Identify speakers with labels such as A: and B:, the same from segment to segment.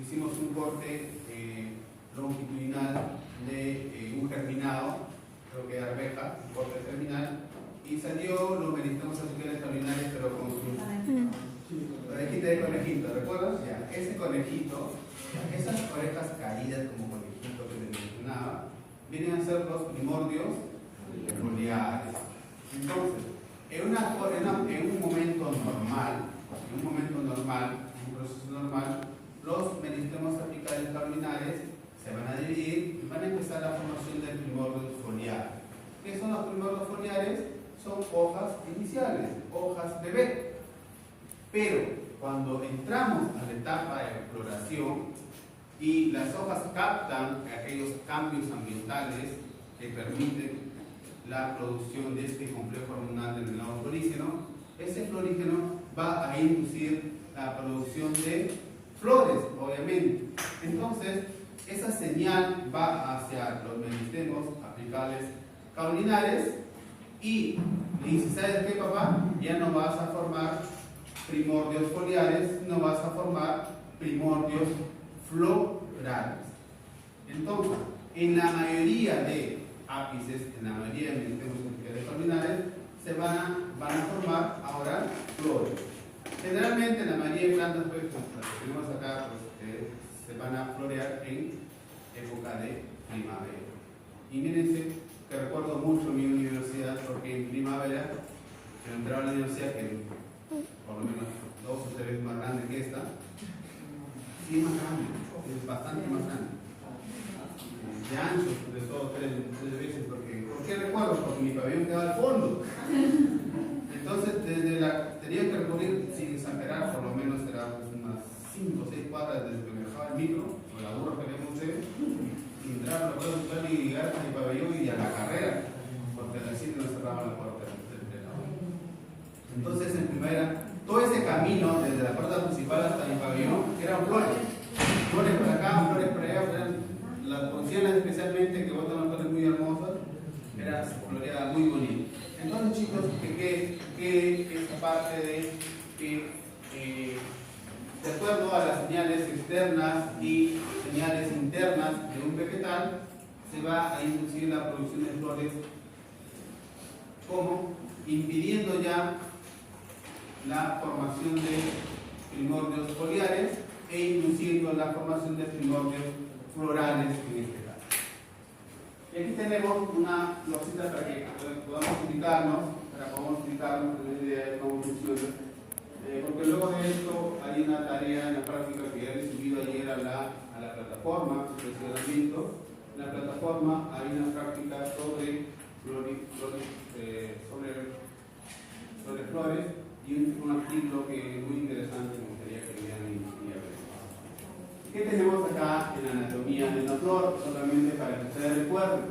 A: hicimos un corte longitudinal de un germinado, creo que de arveja, un corte germinal, y salió los meristemas apicales caulinares, pero con su orejita de conejito, ¿recuerdas? Ya, ese conejito, esas orejas caídas como conejito que te mencionaba, vienen a ser los primordios foliares. Entonces, en un momento normal, un proceso normal, los meristemas apicales caulinares se van a dividir y van a empezar la formación de primordios foliares. ¿Qué son los primordios foliares? Son hojas iniciales, hojas bebé. Pero cuando entramos a la etapa de floración y las hojas captan aquellos cambios ambientales que permiten la producción de este complejo hormonal del venado florígeno, ese florígeno va a inducir la producción de flores, obviamente. Entonces, esa señal va hacia los meristemos apicales caulinares y le dice, ¿sabes qué, papá? Ya no vas a formar primordios foliares, no vas a formar primordios florales. Entonces, en la mayoría de ápices, en la mayoría de meristemos apicales caulinares, se van a formar ahora flores. Generalmente, en la mayoría de plantas, pues, las que tenemos acá, pues, se van a florear en época de primavera. Y mírense que recuerdo mucho mi universidad, porque en primavera yo entraba a la universidad, que por lo menos 2 o 3 veces más grande que esta, sí, más grande, es bastante más grande. De ancho, sobre todo 3 veces, porque ¿por qué recuerdo? Porque mi pabellón quedaba al fondo. Entonces, tenía que recurrir, sin exagerar, por lo menos era unas 5 o 6 cuadras desde que me dejaba el micro, o la burra que vemos ustedes, y entrar a la puerta y llegar a mi pabellón y a la carrera, porque al sitio no cerraba la puerta del aula. Entonces, en primavera, todo ese camino, desde la puerta principal hasta mi pabellón, eran flores. Flores por acá, flores por allá, las poncianas especialmente, que botan las flores muy hermosas, era floreada muy bonita. Entonces, chicos, que esta parte de que de acuerdo a las señales externas y señales internas de un vegetal, se va a inducir la producción de flores, como impidiendo ya la formación de primordios foliares e induciendo la formación de primordios florales en este caso. Y aquí tenemos una florcita para que podamos explicarnos la idea de cómo funciona. Porque luego de esto hay una tarea en la práctica que he recibido ayer a la plataforma de funcionamiento. En la plataforma hay una práctica sobre flores y un artículo que es muy interesante, me gustaría que vean y a ver. ¿Qué tenemos acá en la anatomía de una flor? Solamente para que ustedes recuerden.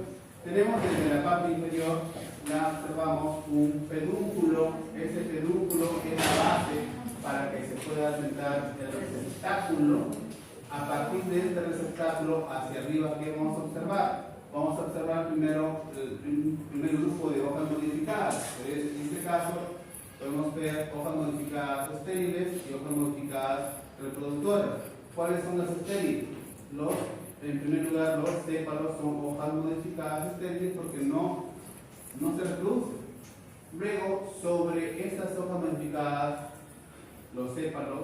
A: Tenemos desde la parte inferior, observamos un pedúnculo. Ese pedúnculo es la base para que se pueda sentar el receptáculo. A partir de este receptáculo hacia arriba, ¿qué vamos a observar? Vamos a observar primero el primer grupo de hojas modificadas. En este caso, podemos ver hojas modificadas estériles y hojas modificadas reproductoras. ¿Cuáles son las estériles? En primer lugar, los sépalos son hojas modificadas estériles porque no se reproducen. Luego, sobre estas hojas modificadas, los sépalos,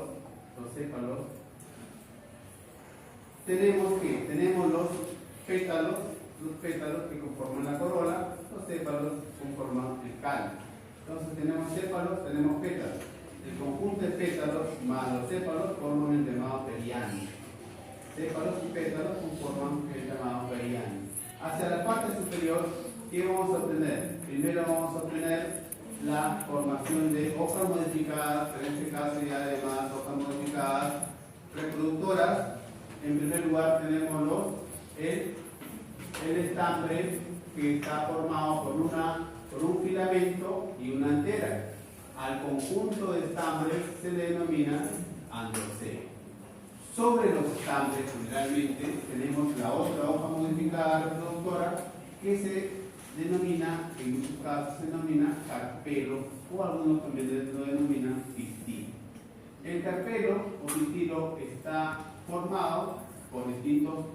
A: tenemos los pétalos que conforman la corola, los sépalos conforman el cáliz. Entonces tenemos sépalos, tenemos pétalos. El conjunto de pétalos más los sépalos forman el llamado perianio. Sépalos y pétalos conforman el llamado perianio. Hacia la parte superior, ¿qué vamos a obtener? Primero vamos a obtener la formación de hojas modificadas, en este caso ya además hojas modificadas reproductoras. En primer lugar tenemos el estambre, que está formado por un filamento y una antera. Al conjunto de estambres se denomina androceo. Sobre los estambres, generalmente, tenemos la otra hoja modificada reproductora que se denomina, en muchos casos se denomina carpelo, o algunos también lo denominan pistilo. El carpelo o pistilo está está formado por distintas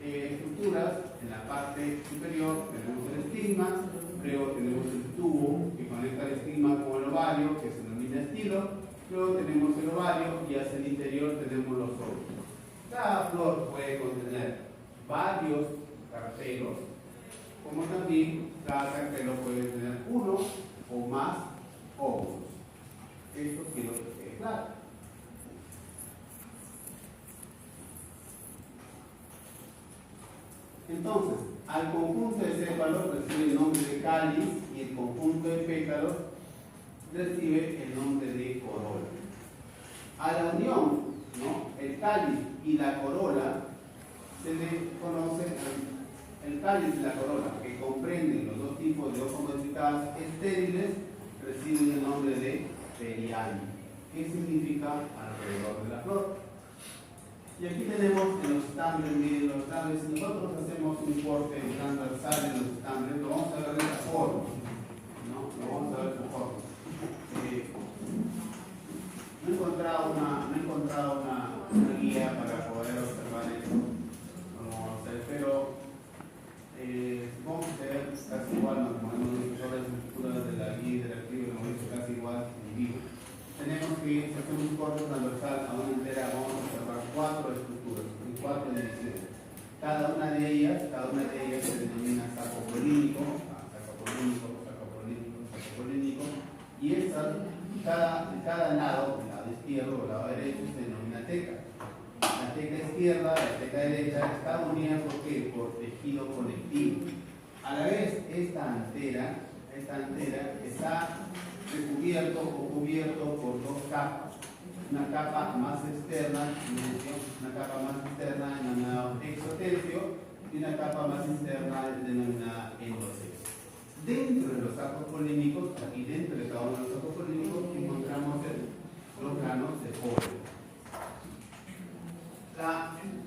A: estructuras. En la parte superior tenemos el estigma, luego tenemos el tubo que conecta el estigma con el ovario, que se denomina estilo, luego tenemos el ovario y hacia el interior tenemos los óvulos. Cada flor puede contener varios carpelos, como también cada carpelo puede tener uno o más óvulos. Esto quiero que quede claro. Entonces, al conjunto de sépalos recibe el nombre de cáliz y el conjunto de pétalos recibe el nombre de corola. A la unión, ¿no?, el cáliz y la corola se le conoce el cáliz y la corola, que comprenden los dos tipos de hojas modificadas estériles, reciben el nombre de perianio. ¿Qué significa alrededor de la flor? Y aquí tenemos en los estambres, miren los estambres. Si nosotros hacemos un corte transversal en los estambres, lo vamos a ver de esta forma, ¿no? Lo vamos a ver de esta forma. No he encontrado una guía para poder observar esto, no lo vamos a hacer, pero supongo que se ve casi igual, ¿no? Como hemos visto todas las estructuras de la guía y del archivo, lo hemos visto casi igual en vivo. Tenemos que hacer un corte transversal a una entera, vamos a observar 4 estructuras, en 4 divisiones. Cada una de ellas se denomina saco polínico, y cada lado, el lado izquierdo o el lado derecho, se denomina teca. La teca izquierda, la teca derecha, está unida por tejido conectivo. A la vez, esta antera está recubierto o cubierto por 2 capas. Una capa más externa, denominada exotercio, y una capa más interna denominada endotercio. Dentro de los sacos polínicos, aquí dentro de cada uno de los sacos polínicos, encontramos los granos de polen.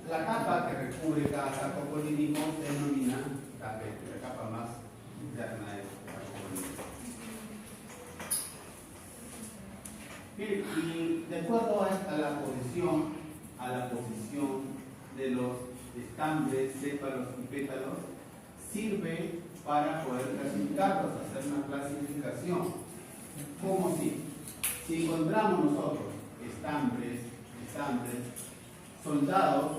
A: La capa que recubre cada saco polínico se denomina tapete, la capa más interna de y de acuerdo a la posición de los estambres, sépalos y pétalos, sirve para poder clasificarlos, hacer una clasificación. ¿Cómo si encontramos nosotros estambres soldados,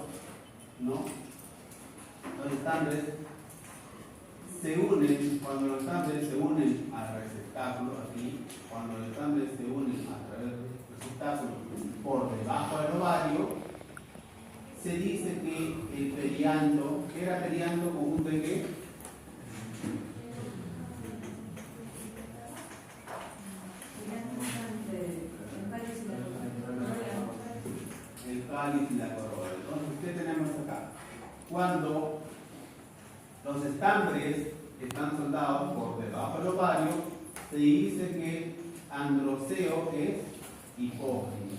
A: ¿no? Los estambres se unen, cuando los estambres se unen al receptáculo, aquí, cuando los estambres se unen a través del receptáculo por debajo del ovario, se dice que el perianto, ¿qué era perianto? ¿Conjunto de qué? El cáliz y la corola. Entonces, ¿qué tenemos acá? Cuando los estambres están soldados por debajo del ovario, se dice que androceo es hipógeno.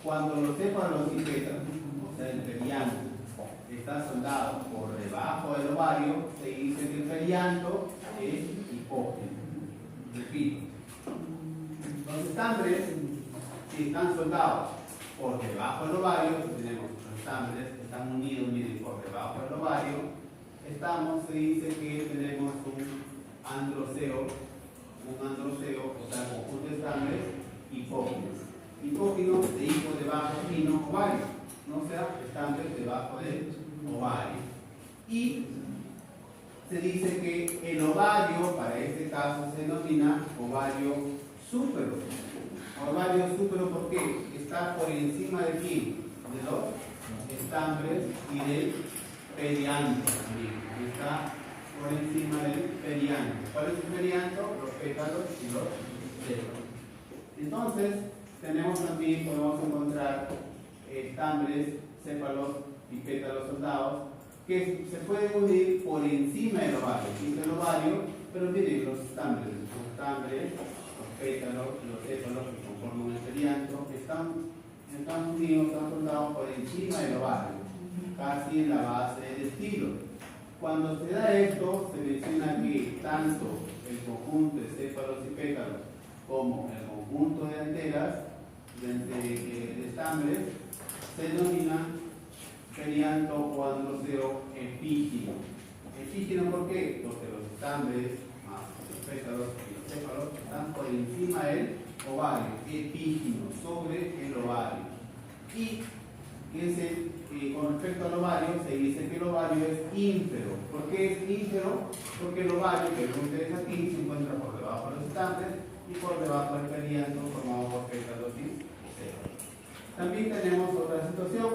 A: Cuando los sépalos y pétalos, o sea, el perianto, está soldado por debajo del ovario, se dice que el perianto es hipógeno. Repito, los estambres, si están soldados por debajo del ovario, tenemos los estambres que están unidos, miren, por debajo del ovario, se dice que tenemos un androceo, o sea, conjunto de estambres hipógenos. Hipógenos de hipo debajo y no ovario, no sea estambres debajo del ovario. Y se dice que el ovario, para este caso, se denomina ovario súpero. Ovario súpero, ¿por qué? Está por encima de quién? De los estambres y del perianto también. Está por encima del perianto. ¿Cuál es el perianto? Los pétalos y los sépalos. Entonces, podemos encontrar estambres, sépalos y pétalos soldados que se pueden unir por encima del ovario. Existe el ovario, pero miren los estambres, los pétalos, los sépalos que conforman el perianto, están unidos, están soldados por encima del ovario, casi en la base del estilo. Cuando se da esto, se menciona que tanto el conjunto de sépalos y pétalos como el conjunto de anteras, de estambres, se denomina perianto o androceo epígino. Epígino, ¿por qué? Porque los estambres, más los pétalos y los sépalos, están por encima del ovario, epígino, sobre el ovario. Y con respecto al ovario, se dice que el ovario es ínfero. ¿Por qué es ínfero? Porque el ovario, que ven ustedes aquí, se encuentra por debajo de los estambres y por debajo del perianto formado por pétalos y sépalos. También tenemos otra situación,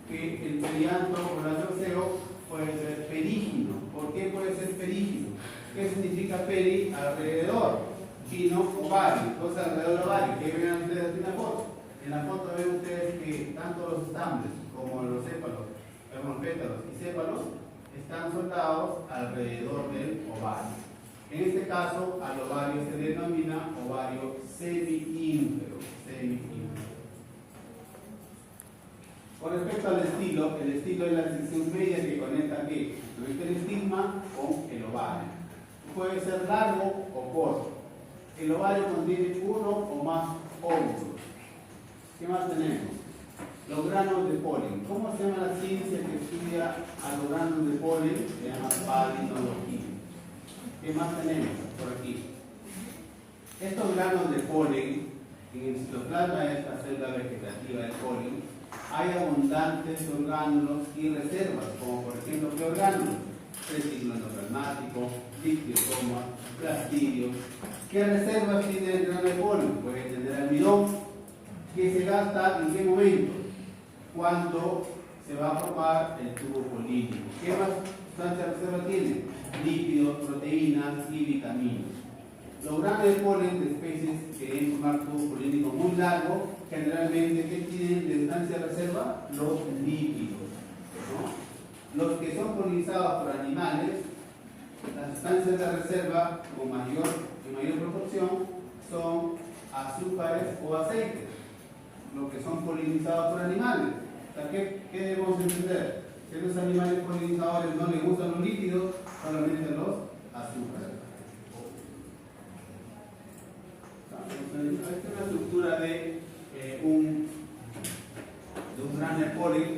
A: que el perianto o el androceo puede ser perígino. ¿Por qué puede ser perígino? ¿Qué significa peri? Alrededor. Gino, ovario. Entonces, alrededor del ovario. ¿Qué ven ustedes aquí en la foto? En la foto ven ustedes que tanto los estambres como los sépalos, los pétalos y sépalos están soldados alrededor del ovario. En este caso, al ovario se denomina ovario semi-ínfero. Con respecto al estilo, el estilo es la sección media que conecta aquí el estigma con el ovario. Puede ser largo o corto. El ovario contiene uno o más óvulos. ¿Qué más tenemos? Los granos de polen. ¿Cómo se llama la ciencia que estudia a los granos de polen? Se llama palinología. ¿Qué más tenemos por aquí? Estos granos de polen, en el citoplasma de esta célula vegetativa del polen, hay abundantes orgánulos y reservas, como por ejemplo, ¿qué orgánulos? Retículo endoplasmático, dictiosoma, plastidios. ¿Qué reservas tiene el grano de polen? Puede tener almidón, que se gasta en qué momento? Cuando se va a formar el tubo polínico. ¿Qué más sustancia reserva tiene? Lípidos, proteínas y vitaminas. Los granos de polen de especies que deben formar tubo polínico muy largo, generalmente, ¿qué tienen de sustancia reserva? Los lípidos, ¿no? Los que son polinizados por animales, las sustancias de reserva en mayor proporción son azúcares o aceites, los que son polinizados por animales. O sea, ¿qué debemos entender? Que a los animales polinizadores no les gustan los lípidos, solamente los azúcares. Esta es una estructura de un grano de polen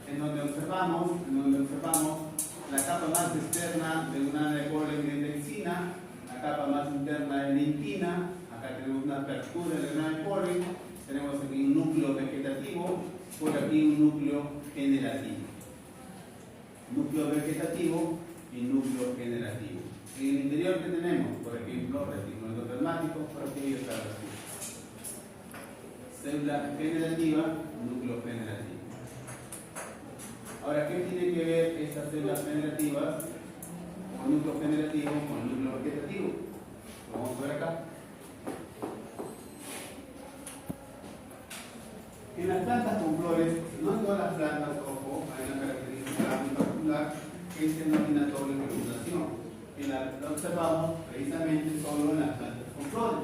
A: en donde observamos la capa más externa de un grano de polen es leucina, la capa más interna es lignina. Acá tenemos una apertura del grano de polen, tenemos aquí un núcleo vegetativo, por aquí un núcleo generativo. Núcleo vegetativo y núcleo generativo. En el interior, ¿qué tenemos? Por ejemplo, retículo endoplasmático, por aquí está así. Célula generativa, núcleo generativo. Ahora, ¿qué tiene que ver estas células generativas con núcleo generativo con núcleo vegetativo? Lo vamos a ver acá. En las plantas con flores, no en todas las plantas, ojo, hay una característica muy particular que se denomina doble fecundación. Lo observamos precisamente solo en las plantas con flores.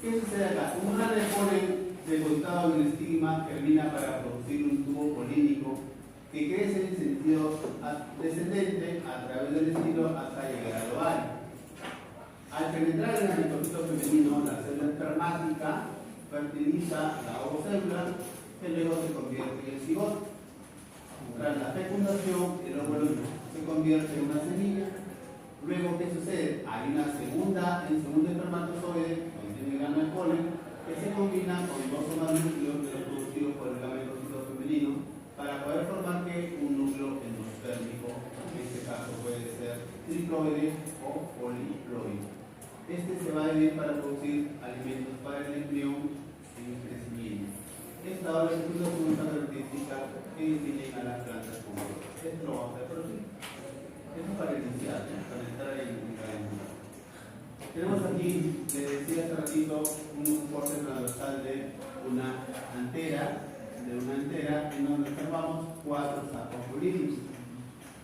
A: ¿Qué sucede acá? Un grano de polen depositado en el estigma germina para producir un tubo polínico que crece en sentido descendente a través del estilo hasta llegar al ovario. Al penetrar en el metocito femenino, la célula espermática fertiliza la ovocélula que luego se convierte en el cigoto. Tras la fecundación, el óvulo se convierte en una semilla. Luego, ¿qué sucede? Hay un segundo espermatozoide, contiene el grano de polen, que se combina con dos o más núcleos de los producidos por el gametocito femenino para poder formar un núcleo endospermico. En este caso puede ser triploide o poliploide. Este se va a dividir para producir alimentos para el embrión en crecimiento. Esta doble fecundación es una característica que distingue a las plantas como esto lo vamos a ver por aquí. Esto es para iniciar, para entrar en calentura. Tenemos aquí, les decía hace ratito, un corte transversal de una antera, en donde observamos 4 sacos polínicos.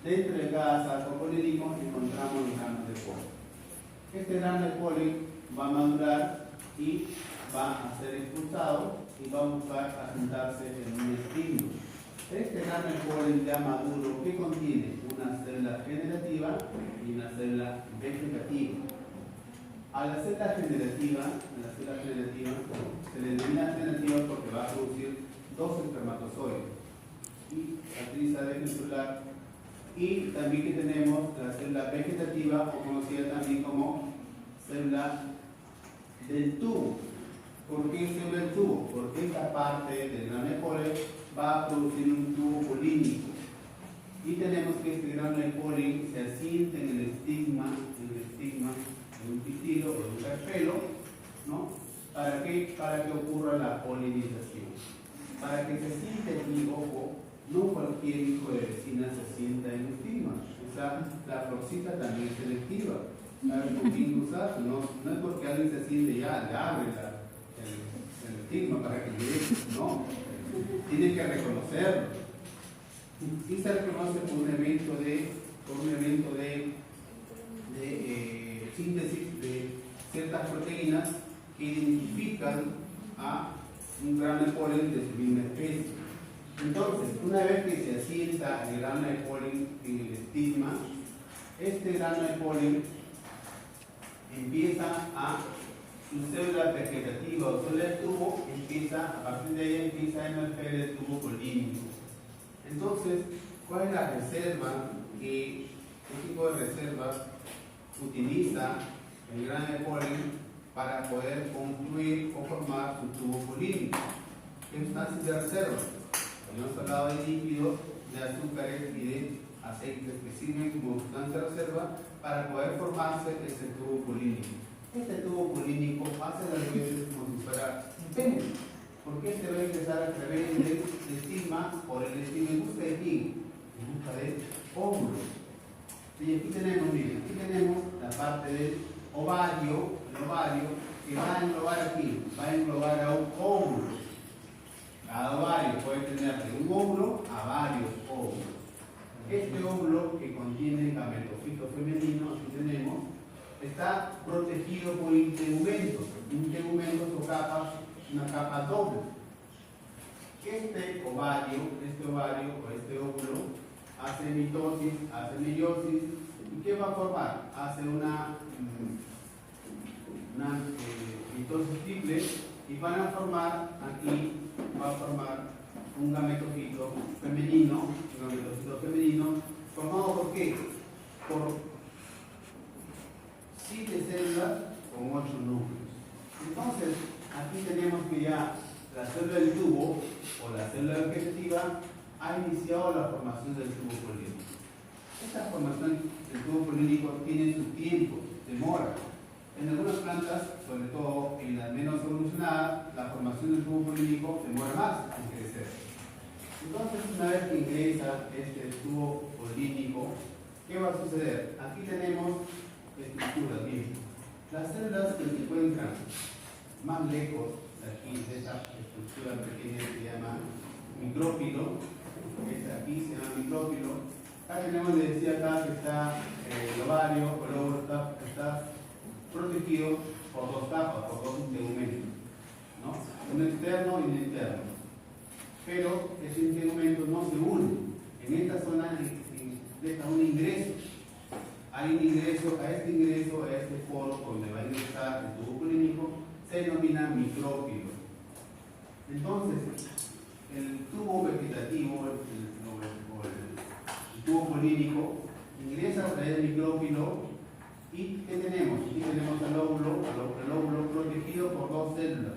A: Dentro de cada saco polínico encontramos los granos de polen. Este grano de polen va a madurar y va a ser expulsado y va a buscar asentarse en un estigma. Este grano de polen ya maduro, ¿qué contiene? Una célula generativa y una célula vegetativa. A la célula generativa se le denomina generativa porque va a producir dos espermatozoides y utiliza ADN celular. Y también que tenemos la célula vegetativa, o conocida también como célula del tubo. ¿Por qué célula del tubo? Porque esta parte del grano de polen va a producir un tubo polínico. Y tenemos que este grano de polen se asiente en el estigma de un pistilo o de un carpelo, ¿no? ¿Para qué? Para que ocurra la polinización. Para que se asiente aquí, ojo, no cualquier hijo de vecina se sienta en el estigma. O sea, la florcita también es selectiva. No es porque alguien se siente ya, le abre el estigma para que llegue, no. Tiene que reconocerlo. Y se reconoce por un evento de síntesis de ciertas proteínas que identifican a un grano de polen de su misma especie. Entonces, una vez que se asienta el grano de polen en el estigma, este grano de polen empieza a su célula vegetativa o célula de tubo, a partir de ahí empieza a emerger el tubo polínico. Entonces, ¿cuál es la reserva qué tipo de reservas utiliza el grano de polen para poder construir o formar su tubo polínico? ¿Qué sustancias de reserva? Hemos hablado de líquidos, de azúcares y de aceites que sirven como sustancia de reserva para poder formarse este tubo polínico. Este tubo polínico hace las veces como si fuera un pene, porque este va a ingresar a través del estigma por el estigma en busca de quién, en busca de óvulos. Y aquí tenemos la parte del ovario, el ovario que va a englobar aquí, va a englobar a un óvulo. Cada ovario puede tener de un óvulo a varios óvulos. Este óvulo que contiene gametofito femenino, aquí tenemos, está protegido por integumentos. Integumentos o capas, una capa doble. Este ovario o este óvulo hace mitosis, hace meiosis. ¿Y qué va a formar? Hace una mitosis triple y van a formar aquí, va a formar un gametofito femenino, formado ¿por qué? Por 7 células con 8 núcleos. Entonces, aquí tenemos que ya la célula del tubo o la célula vegetativa ha iniciado la formación del tubo polínico. Esta formación del tubo polínico tiene su tiempo, demora. En algunas plantas, sobre todo en las menos evolucionadas, la formación del tubo polínico demora más en crecer. Entonces, una vez que ingresa este tubo polínico, ¿qué va a suceder? Aquí tenemos estructuras, bien. Las células que se encuentran más lejos de aquí, de esta estructura pequeña que se llama micrófilo, esta aquí se llama micrófilo. Acá tenemos, les decía acá que está el ovario, el óvulo está protegido por 2 capas, por 2 integumentos, ¿no? Un externo y un interno. Pero ese integumento no se une. En esta zona deja un ingreso. Hay un ingreso, a este poro donde va a ingresar el tubo polínico, se denomina micrófilo. Entonces, el tubo vegetativo, el tubo polínico, ingresa a través del micrófilo. ¿Y qué tenemos? Aquí tenemos el óvulo protegido por 2 células.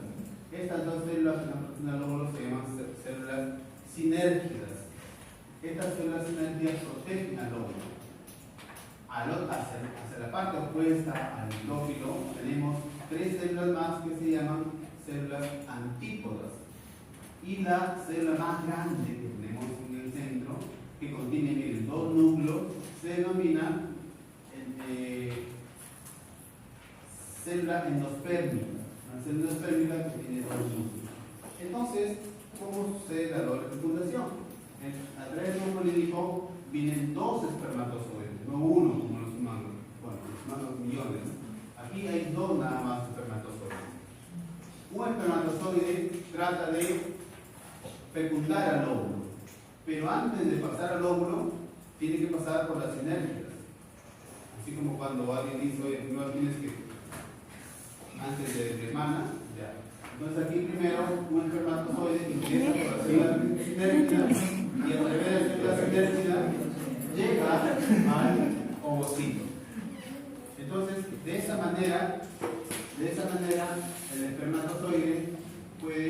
A: Estas 2 células en el óvulo se llaman células sinérgicas. Estas células sinérgicas protegen al óvulo. Hacia la parte opuesta al micrófilo tenemos 3 células más que se llaman células antípodas. Y la célula más grande que tenemos en el centro, que contiene, miren, 2 núcleos, se denomina célula endospermica. Una célula endospermica que tiene 2 núcleos. Entonces, ¿cómo sucede la doble fecundación? A través del tubo polínico vienen 2 espermatozoides, no uno como los humanos. Bueno, los humanos millones, ¿no? Aquí hay 2 nada más espermatozoides. Un espermatozoide trata de fecundar al óvulo, pero antes de pasar al óvulo, tiene que pasar por las sinérgicas. Así como cuando alguien dice, oye, primero tienes que antes de hermana. Ya. Entonces aquí primero un espermatozoide ingresa por así la sintérgida y a través de la sintérgida llega al ovocito. Entonces, de esa manera el espermatozoide puede